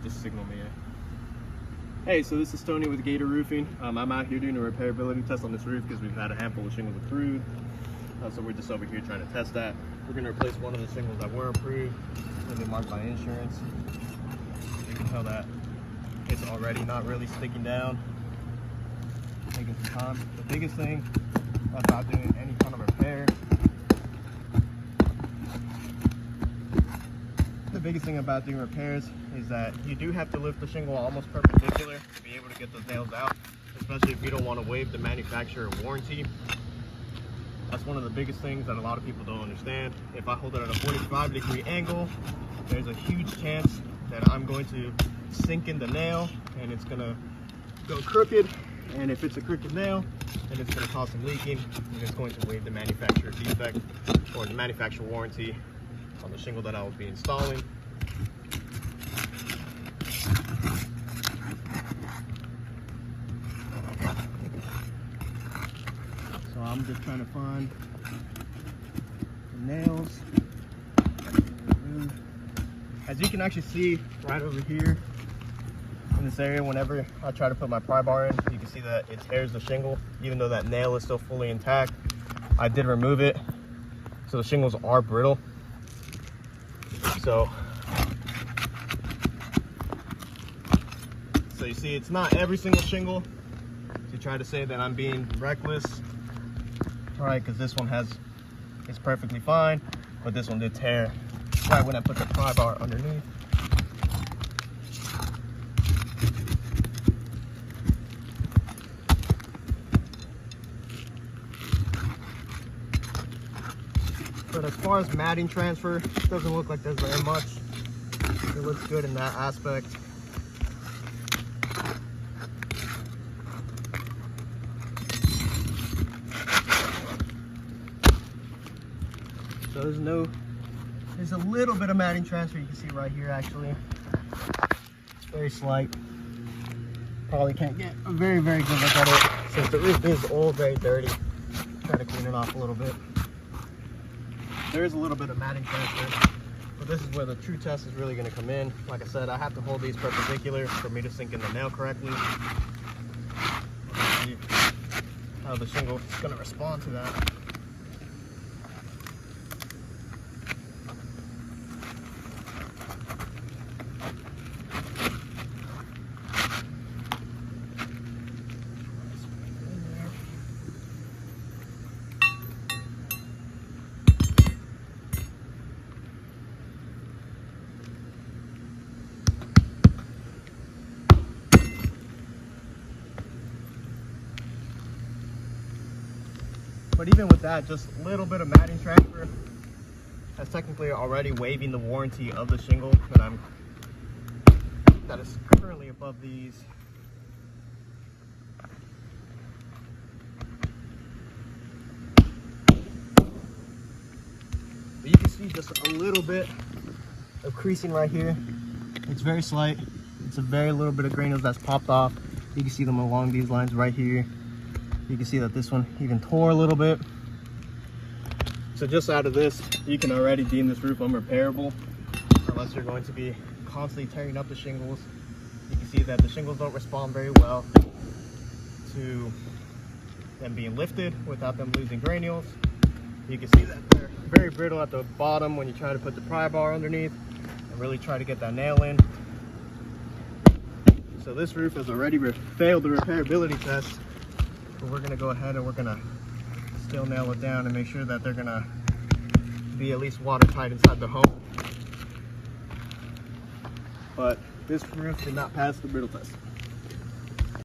just signal me in. Hey, so this is Tony with Gator Roofing. I'm out here doing a repairability test on this roof because we've had a handful of shingles approved. So we're just over here trying to test that. We're going to replace one of the shingles that were approved. It's been marked by insurance. You can tell that it's already not really sticking down. Taking some time. The biggest thing about doing any kind of repair, is that you do have to lift the shingle almost perpendicular to be able to get those nails out, especially if you don't want to waive the manufacturer warranty. That's one of the biggest things that a lot of people don't understand. If I hold it at a 45-degree angle, there's a huge chance that I'm going to sink in the nail and it's going to go crooked. And if it's a crooked nail, then it's going to cause some leaking and it's going to waive the manufacturer defect or the manufacturer warranty on the shingle that I will be installing. So I'm just trying to find the nails. As you can actually see right over here in this area, whenever I try to put my pry bar in, you can see that it tears the shingle, even though that nail is still fully intact. I did remove it, so the shingles are brittle. So you see, it's not every single shingle to try to say that I'm being reckless. All right, because this one it's perfectly fine, but this one did tear right when I put the pry bar underneath. But as far as matting transfer, it doesn't look like there's very much. It looks good in that aspect. So there's a little bit of matting transfer you can see right here actually. It's very slight. Probably can't get a very, very good look at it since the roof is all very dirty. Try to clean it off a little bit. There is a little bit of matting transfer, but this is where the true test is really going to come in. Like I said, I have to hold these perpendicular for me to sink in the nail correctly. Let's see how the shingle is going to respond to that. But even with that, just a little bit of matting transfer, that's technically already waiving the warranty of the shingle that is currently above these. But you can see just a little bit of creasing right here. It's very slight. It's a very little bit of granules that's popped off. You can see them along these lines right here. You can see that this one even tore a little bit. So just out of this, you can already deem this roof unrepairable unless you're going to be constantly tearing up the shingles. You can see that the shingles don't respond very well to them being lifted without them losing granules. You can see that they're very brittle at the bottom when you try to put the pry bar underneath and really try to get that nail in. So this roof has already failed the repairability test. But we're going to go ahead and we're going to still nail it down and make sure that they're going to be at least watertight inside the home. But this roof did not pass the brittle test.